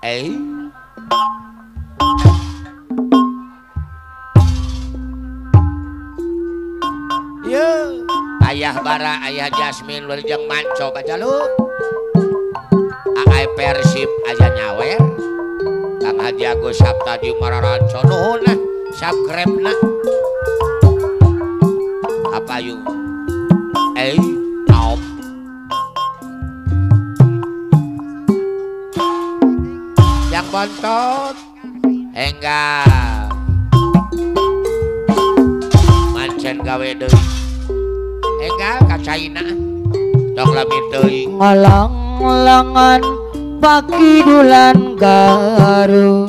Yo, ayah bara, ayah Jasmine, Wilujeng Manco baca lu. Aai Persib aja nyawer. Kang Haji Agus Saptadi Mararanco nuhun lah, subscribe-na. Apa yuk? Naop. Yang bontot enggak mancen gawe deui enggak kacaina dong lamit deui ngolang-olangan pakidulan garu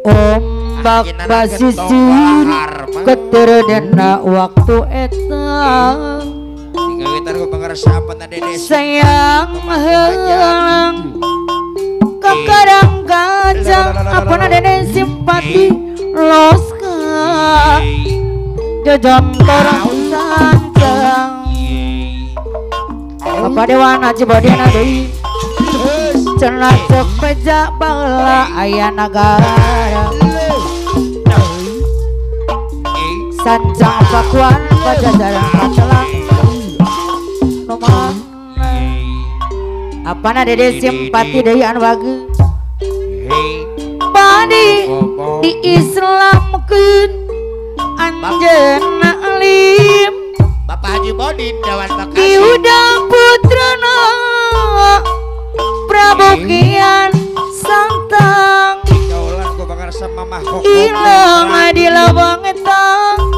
ombak basisir keteredena waktu eta sayang helang kekarang gajang apa dede simpati loska jajan torang sanjang apa dewana cibadiana deui cenah cek peja baheula aya nagara sanjang pakuan pajajaran patelang apana dede simpati deui anu bageus badi diislamkeun anjeunna alim Bapak Haji Bodin Dewan Bekasi diudang putrana Prabu Kian Santang ilem di lawang etang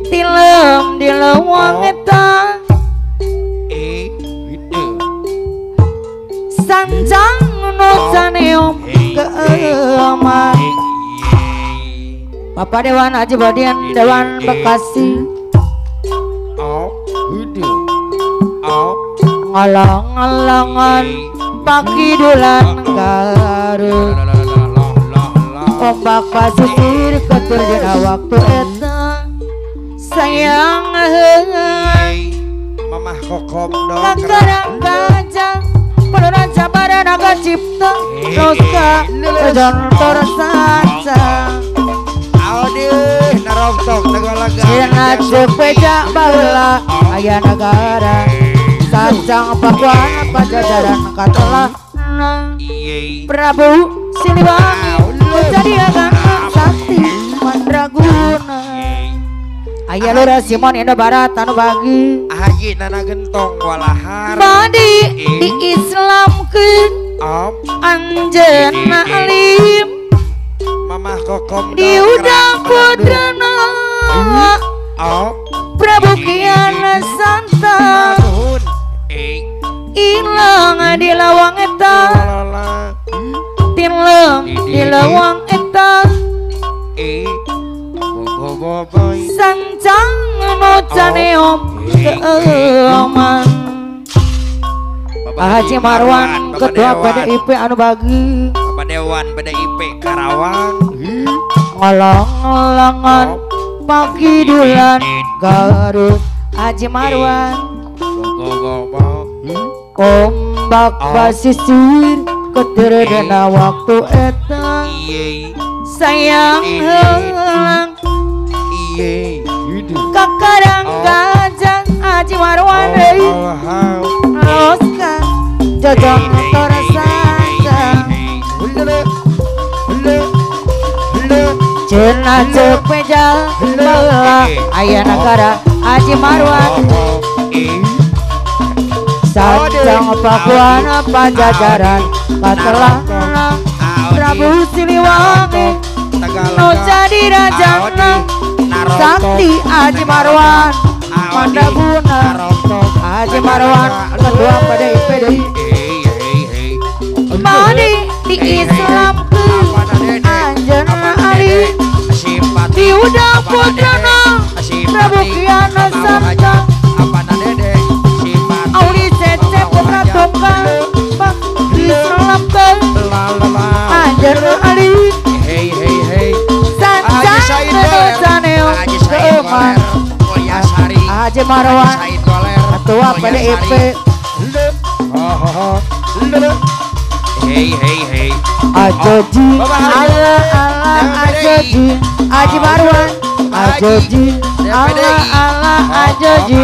tilem di lawang etang sanjang nu saneum keeman Bapak Dewan Haji Bodin Dewan Bekasi ngolang-olangan pakidulan garut ombak pasisir keterjena waktu eta sayang mamah kokom dong kakarang gajang penuran cabara naga cipta noska kejontor sanca audih narongtok tegalaga cina cepeja baheula aya nagara sancang pakuan pajajaran katelah Prabu Siliwangi jadi agama sakti mandraguna aya lurah Simon Indo Barat anu bagi haji nana gentong walahar badi diislamkeun anjeunna alim mamah kokom diudang putrana Prabu Kian Santang ilang di lawang eta tilem di lawang eta sanjang nu caneum keeman Pak Haji Marwan ketua PDIP anu bagi Bapak Dewan PDIP Karawang ngolong-olongan pakidulan Garut Haji Marwan ombak basisir keteredena waktu eta sayang helang kakarang gajang Haji Marwan deui loska jajan tor sanjang cenah ceuk peja baheula aya nagara Haji Marwan sanjang pakuan pajajaran katelah Prabu Siliwangi nu jadi rajana sakti Haji Marwan mandraguna Haji Marwan ketua PDIP deui badi diislamkeun anjeunna ali diudang putrana Prabu Kian Santang auli cecep putra tunggal diislamkeun anjeunna ali sanjang nu saneum keeman Haji Marwan ketua PDIP Hei hei hei. Ajoji, ala ajoji, Aji Marwan, ajoji, ala ajoji,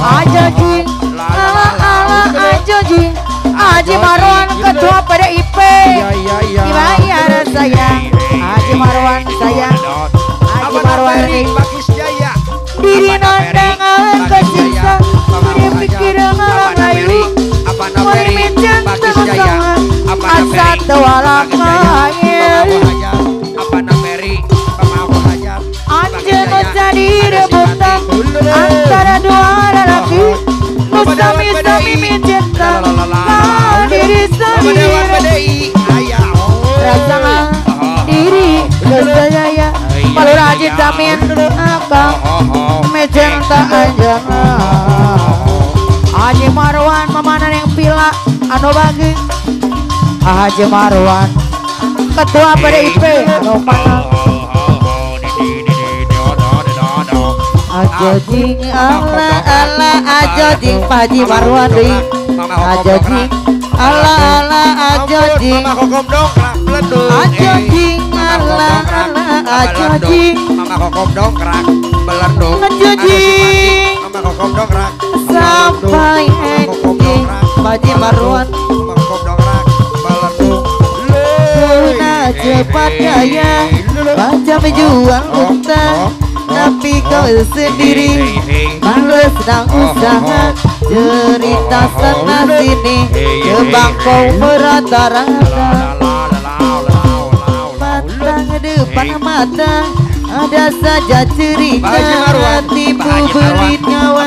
ajoji, ala ajoji, Aji Marwan ketua PDIP. Dibayar sayang, Aji Marwan sayang, Aji Marwan diri nondangan kesiksa, diri pikiran layu. Murimin cinta sangat asa tewalakanya. Anjen jadi rebutan antara dua lelaki. Sami-sami cinta diri sendiri. Rasakan diri saya malu rajin tamin akal mencinta anjang. Haji Marwan mamanan yang pila anu bagi Haji Marwan ketua PDIP anu mana ajojing ala ajojing Haji Marwan deui ajojing ala ajojing ajojing ala ajojing Mama Kokom dongkrak beleduk ajojing Mama Kokom dongkrak sampai ending Haji Marwan Luna cepat gaya baca menjual utang tapi kau sendiri males sedang usaha cerita sana sini ke bangkau merata-rata matang depan mata ada saja cerita tipu belit nyawa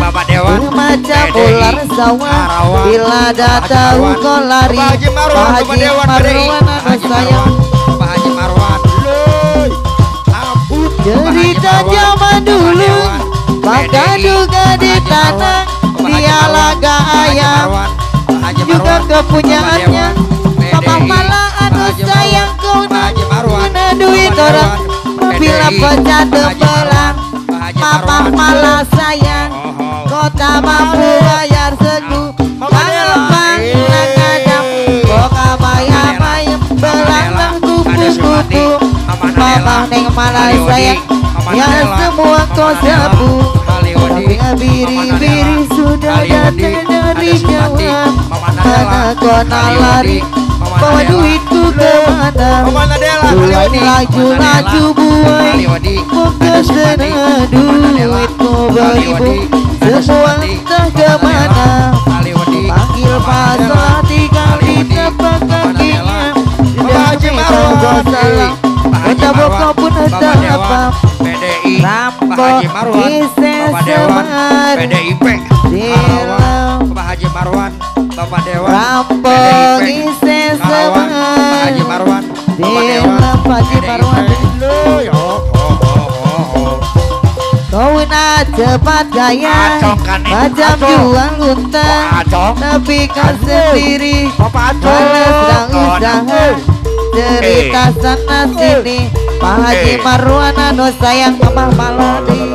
bermacam ular sawah bila dah tahu kau lari Pak Haji Marwan anu sayang cerita zaman dulu maka duga di tanah dia laga ayam juga kepunyaannya Papa malah anu sayang kau mana duit orang bila pecah tebelang Papa malah sayang kota mampu bayar segu kalau panglang boka bayam belang kupu-kupu Papa neng malah sayang ya semua kau sabu tapi biri-biri sudah datang dari Jawa mana kona lari bawa duitku kemana mulai laju-laju buai fokus sana duitku beribu semua entah kemana panggil pasal tinggal di tempat kakinya tidak minta salah kita bokap pun entah apa Rampok isi semar PDIP Bapak Haji Marwan Bapak Dewan Rampok isi semar Haji Marwan Haji Marwan kau nak cepat gaya macam jual utang tapi kau sendiri malah sedang usaha cerita sana sini Pak Haji Marwan anu sayang mama maladi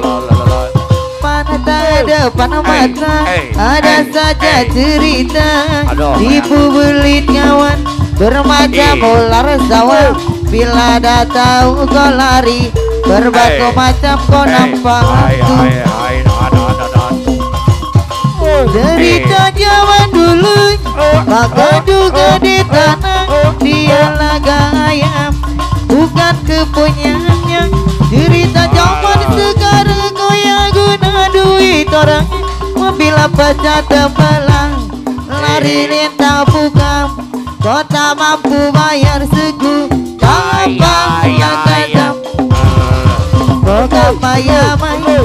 mana tak depan mata ada saja cerita tipu belit nyawan bermacam ular sawah bila dah tahu kau lari berbagai macam kau nampak hantu cerita zaman dulu maka duga di tanah dia laga ayam bukan kepunyaannya cerita zaman sekarang kau yang guna duit orang bila pecah tebelang lari lintang bukam kota mampu bayar segu gampang kadang kota bayar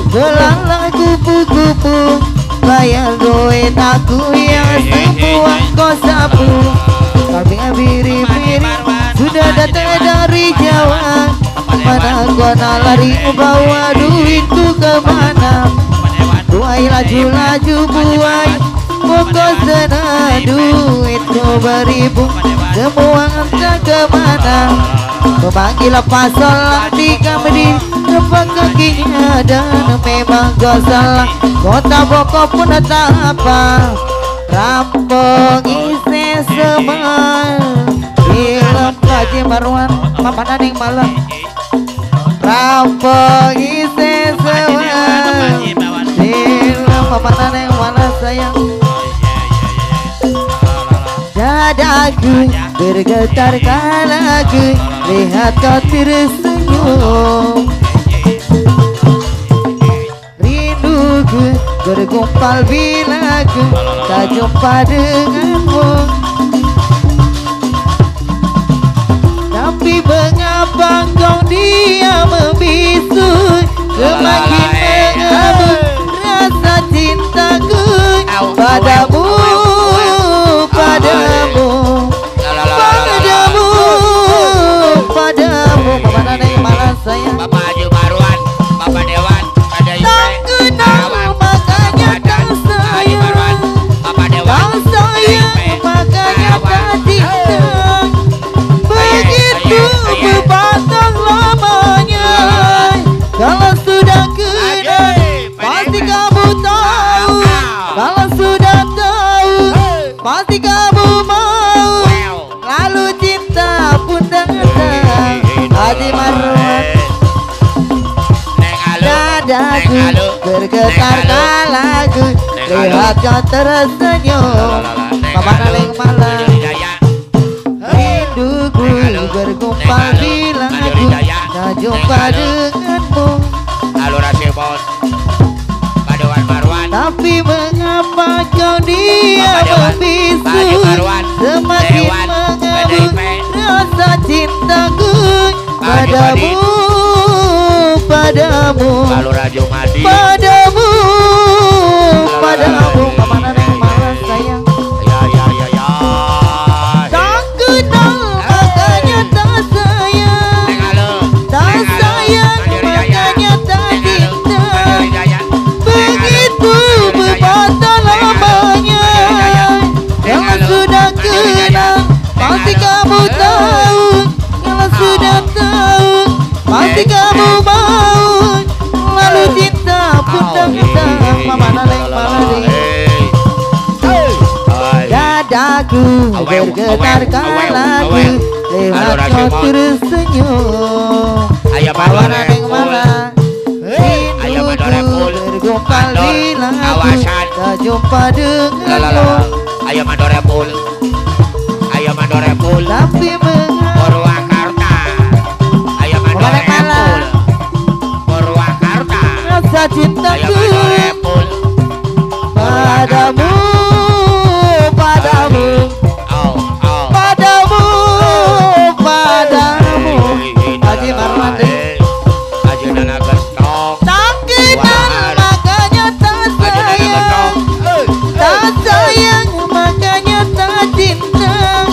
gelang kupu-kupu bayar duit aku yang semua kau sapu tapi biri-biri sudah datang dari Jawa mana kona lari bawa duitku kemana buai laju-laju buai pokok sana duitku beribu semua entah kemana memanggil pasal di kameri tempat kakinya dan memang gak salah kota bokok pun tak apa Rampung isi semar film Haji Marwan Papanan yang malam. Rampung isi semar film Papanan yang malam sayang. Dadaku bergetar kala ku lihat kau tersenyum. Rinduku bergumpal bila ku tak jumpa denganmu. Tapi mengapa kau diam membisu, semakin mengamuk rasa cintaku padamu. Padamu Bapak Neng malah sayang. Bapak Haji Marwan, Bapak Dewan, ada tak kenal makanya tak sayang. Bapak Dewan, tak sayang makanya tak cinta. Begitu berbatang lamanya. Kalau sudah kenal pasti kamu tahu. Kalau sudah tahu pasti kamu mau. Lalu cinta pun datang. Haji Marwan, dadaku bergetar kala ku lihat kau tersenyum. Bapak Naleng malam, rinduku bergumpal bila ku tak jumpa denganmu. Halo Rasibon, Padewan Marwan. Tapi mengapa kau diam membisu, semakin mengamuk rasa cintaku padamu, padamu, padamu, padamu. Kemana yang malas sayang? Tak kenal makanya tak sayang, tak sayang makanya tak cinta. Begitu berbata lamanya. Kalau sudah kenal pasti kamu tahu. Kalau sudah tahu pasti kamu mau. Lalu cinta pun datang. Mama Naleng Maladi. Dadaku bergetar kala ku lihat kau tersenyum. Mama Naleng Maladi. Rinduku bergumpal bila ku tak jumpa denganmu. Ayo Mandorepul, ayo Mandorepul. Tapi Purwakarta, ayo Mandorepul, Purwakarta. rasa cintaku padamu, padamu, padamu, padamu. Haji Marwan, Haji Nana Gestong. tak kenal makanya tak sayang, tak sayang makanya tak cinta.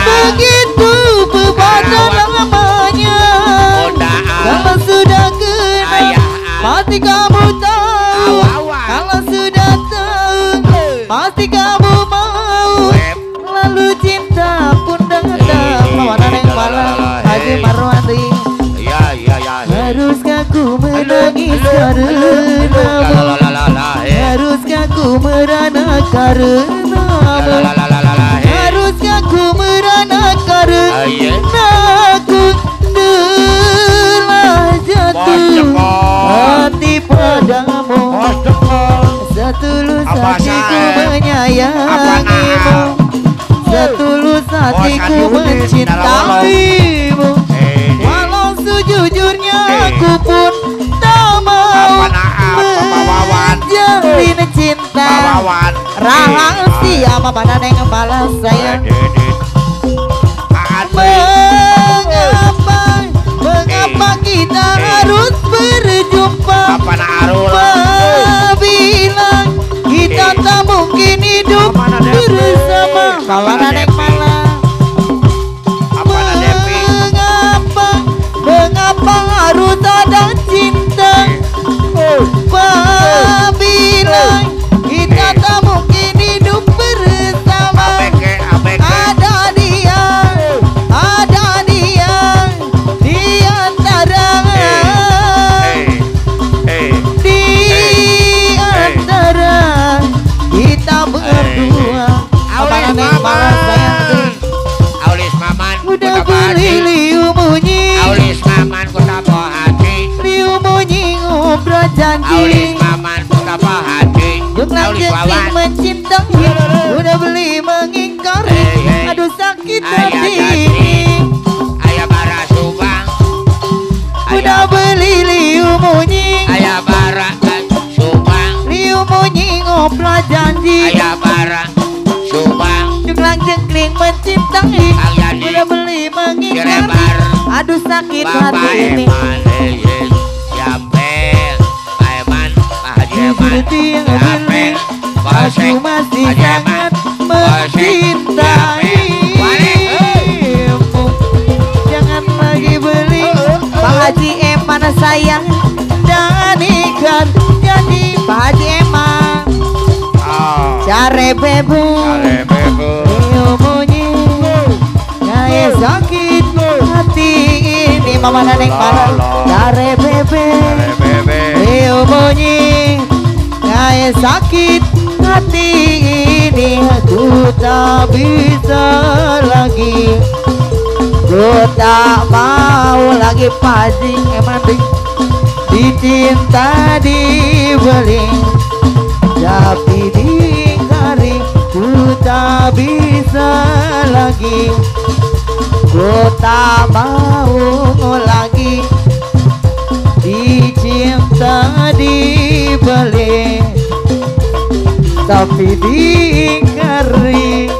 Begitu berbata lamanya. Kalau sudah kenal pasti kamu tahu. Kalau sudah tahu pasti kamu mau. Lalu cinta pun datang. Mawana neng malam Haji Marwandi. Haruskah ku menangis karenamu? Haruskah ku merana karenamu? Haruskah ku merana karenaku telah jatuh hati padamu. Setulus hatiku menyayangimu, setulus hatiku mencintaimu. Walau sejujurnya aku pun tak mau menjalin cinta rahasia. Mama Neng malas sayang. Mengapa kita harus berjumpa? Bila kita tak mungkin hidup bersama. Kawan Neng malam. Mengapa harus ada cinta? Bila kita tak mungkin hidup bersama. Ada dia di antara kita berdua. janji Aulis Maman Mustafa Haji Jumlah Aulis janji Wawan mencintai udah beli mengingkari aduh sakit hati Ayah Bara Subang udah beli liu munyi Ayah Bara Subang liu munyi ngopla janji Ayah Bara Subang Jumlah jengkling mencintai Alyani udah beli mengingkari Cirebar aduh sakit Bapak hati ini Eman Siapel Pak Eman Pak Haji Eman Siapel Bosek masih Haji Eman sangat Bosek mencintaimu jangan lagi beli Pak Haji Eman sayang dan ikan jadi Pak Haji Eman care bebe ilmunya kayak sakit hati ini mama nenek marah care bebe ilmunya kayak sakit hati ini aku tak bisa lagi ku tak mau lagi pasti emang dicinta dibeli tapi diingkari ku tak bisa lagi ku tak mau lagi dicinta dibeli tapi diingkari